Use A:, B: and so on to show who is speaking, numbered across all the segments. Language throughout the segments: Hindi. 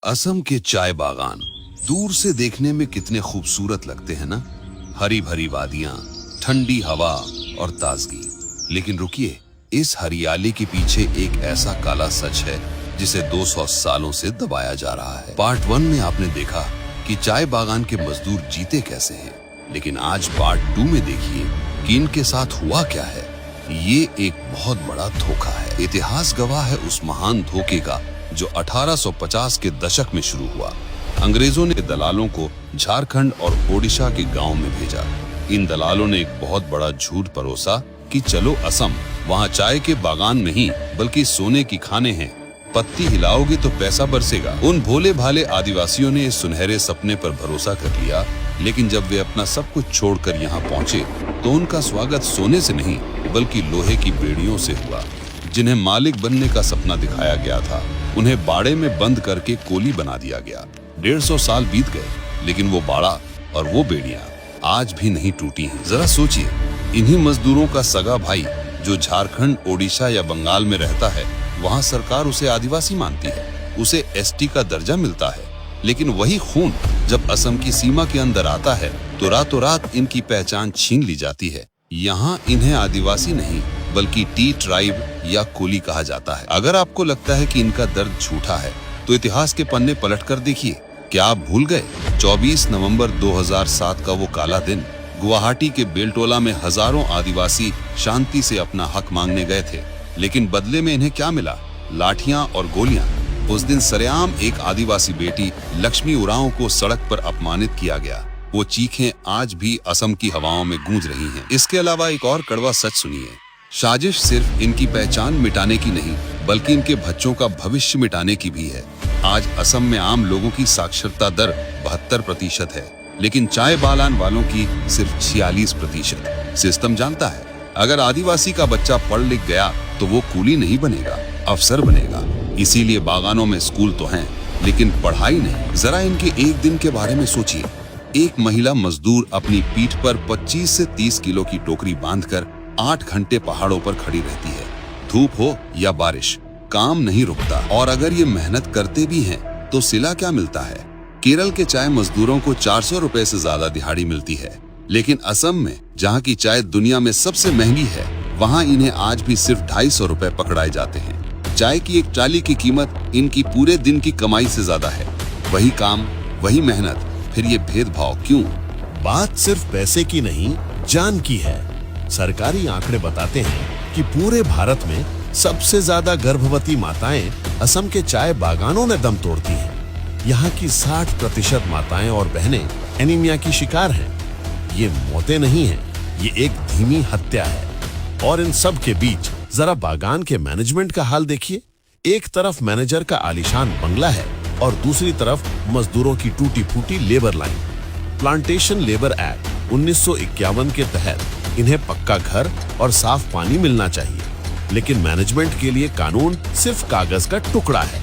A: असम के चाय बागान दूर से देखने में कितने खूबसूरत लगते हैं ना। हरी भरी वादियां, ठंडी हवा और ताजगी। लेकिन रुकिए, इस हरियाली के पीछे एक ऐसा काला सच है जिसे 200 सालों से दबाया जा रहा है। पार्ट 1 में आपने देखा कि चाय बागान के मजदूर जीते कैसे हैं, लेकिन आज पार्ट 2 में देखिए कि इनके साथ हुआ क्या है। ये एक बहुत बड़ा धोखा है। इतिहास गवाह है उस महान धोखे का जो 1850 के दशक में शुरू हुआ। अंग्रेजों ने दलालों को झारखंड और ओडिशा के गांव में भेजा। इन दलालों ने एक बहुत बड़ा झूठ परोसा कि चलो असम, वहाँ चाय के बागान नहीं बल्कि सोने की खाने हैं, पत्ती हिलाओगे तो पैसा बरसेगा। उन भोले भाले आदिवासियों ने इस सुनहरे सपने पर भरोसा कर लिया, लेकिन जब वे अपना सब कुछ छोड़कर यहाँ पहुँचे तो उनका स्वागत सोने से नहीं बल्कि लोहे की बेड़ियों से हुआ। जिन्हें मालिक बनने का सपना दिखाया गया था, उन्हें बाड़े में बंद करके कोली बना दिया गया। 150 साल बीत गए, लेकिन वो बाड़ा और वो बेड़ियां आज भी नहीं टूटी हैं। जरा सोचिए, इन्हीं मजदूरों का सगा भाई जो झारखंड, ओडिशा या बंगाल में रहता है, वहाँ सरकार उसे आदिवासी मानती है, उसे एसटी का दर्जा मिलता है। लेकिन वही खून जब असम की सीमा के अंदर आता है तो रातों रात इनकी पहचान छीन ली जाती है। यहाँ इन्हें आदिवासी नहीं बल्कि टी ट्राइब या कोली कहा जाता है। अगर आपको लगता है कि इनका दर्द झूठा है तो इतिहास के पन्ने पलट कर देखिए। क्या आप भूल गए 24 नवंबर 2007 का वो काला दिन? गुवाहाटी के बेलटोला में हजारों आदिवासी शांति से अपना हक मांगने गए थे, लेकिन बदले में इन्हें क्या मिला? लाठियां और गोलियां। उस दिन सरेआम एक आदिवासी बेटी लक्ष्मी उरांव को सड़क पर अपमानित किया गया। वो चीखें आज भी असम की हवाओं में गूंज रही हैं। इसके अलावा एक और कड़वा सच सुनिए, साजिश सिर्फ इनकी पहचान मिटाने की नहीं बल्कि इनके बच्चों का भविष्य मिटाने की भी है। आज असम में आम लोगों की साक्षरता दर 72% है, लेकिन चाय बागान वालों की सिर्फ 46%। सिस्टम जानता है, अगर आदिवासी का बच्चा पढ़ लिख गया तो वो कूली नहीं बनेगा, अफसर बनेगा। इसीलिए बागानों में स्कूल तो हैं, लेकिन पढ़ाई नहीं। जरा इनके एक दिन के बारे में सोचिए। एक महिला मजदूर अपनी पीठ पर 25 से 30 किलो की टोकरी बांधकर 8 घंटे पहाड़ों पर खड़ी रहती है। धूप हो या बारिश, काम नहीं रुकता। और अगर ये मेहनत करते भी हैं तो सिला क्या मिलता है? केरल के चाय मजदूरों को 400 रुपए से ज्यादा दिहाड़ी मिलती है, लेकिन असम में, जहाँ की चाय दुनिया में सबसे महंगी है, वहाँ इन्हें आज भी सिर्फ 250 रुपए पकड़ाए जाते हैं। चाय की एक ट्राली की कीमत इनकी पूरे दिन की कमाई से ज्यादा है। वही काम, वही मेहनत, फिर ये भेदभाव क्यों?
B: बात सिर्फ पैसे की नहीं, जान की है। सरकारी आंकड़े बताते हैं कि पूरे भारत में सबसे ज्यादा गर्भवती माताएं असम के चाय बागानों में दम तोड़ती हैं। यहाँ की 60% माताएं और बहनें एनीमिया की शिकार हैं। ये मौतें नहीं हैं, ये एक धीमी हत्या है। और इन सब के बीच जरा बागान के मैनेजमेंट का हाल देखिए। एक तरफ मैनेजर का आलीशान बंगला है और दूसरी तरफ मजदूरों की टूटी फूटी labour line. Plantation labour act 1951 के तहत इन्हें पक्का घर और साफ पानी मिलना चाहिए, लेकिन मैनेजमेंट के लिए कानून सिर्फ कागज का टुकड़ा है।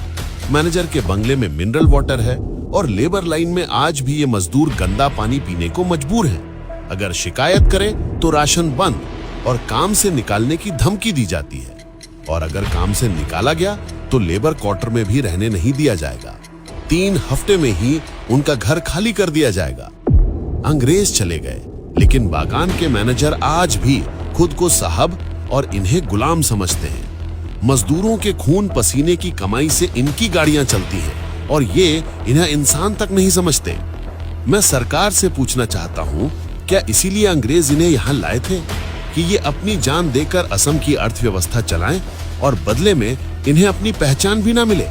B: मैनेजर के बंगले में मिनरल वाटर है और लेबर लाइन में आज भी ये मजदूर गंदा पानी पीने को मजबूर हैं। अगर शिकायत करें तो राशन बंद और काम से निकालने की धमकी दी जाती है, और अगर काम से निकाला गया तो लेबर क्वार्टर में भी रहने नहीं दिया जाएगा। 3 हफ्ते में ही उनका घर खाली कर दिया जाएगा। अंग्रेज चले गए, लेकिन बागान के मैनेजर आज भी खुद को साहब और इन्हें गुलाम समझते हैं। मजदूरों के खून पसीने की कमाई से इनकी गाड़ियां चलती हैं और ये इन्हें इंसान तक नहीं समझते। मैं सरकार से पूछना चाहता हूँ, क्या इसीलिए अंग्रेज इन्हें यहाँ लाए थे कि ये अपनी जान देकर असम की अर्थव्यवस्था चलाएं और बदले में इन्हें अपनी पहचान भी ना मिले?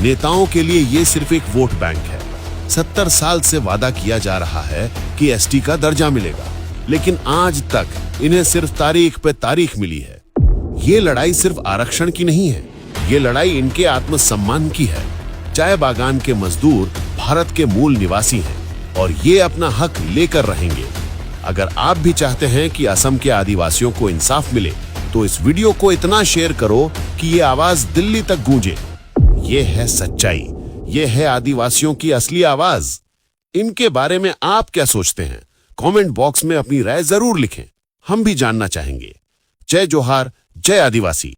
B: नेताओं के लिए ये सिर्फ एक वोट बैंक है। 70 साल से वादा किया जा रहा है कि एसटी का दर्जा मिलेगा, लेकिन आज तक इन्हें सिर्फ तारीख पे तारीख मिली है। ये लड़ाई सिर्फ आरक्षण की नहीं है, ये लड़ाई इनके आत्मसम्मान की है। चाय बागान के मजदूर भारत के मूल निवासी हैं और ये अपना हक लेकर रहेंगे। अगर आप भी चाहते हैं कि असम के आदिवासियों को इंसाफ मिले तो इस वीडियो को इतना शेयर करो कि ये आवाज दिल्ली तक गूंजे। ये है सच्चाई, ये है आदिवासियों की असली आवाज। इनके बारे में आप क्या सोचते हैं? कमेंट बॉक्स में अपनी राय जरूर लिखें, हम भी जानना चाहेंगे। जय जोहार, जय आदिवासी।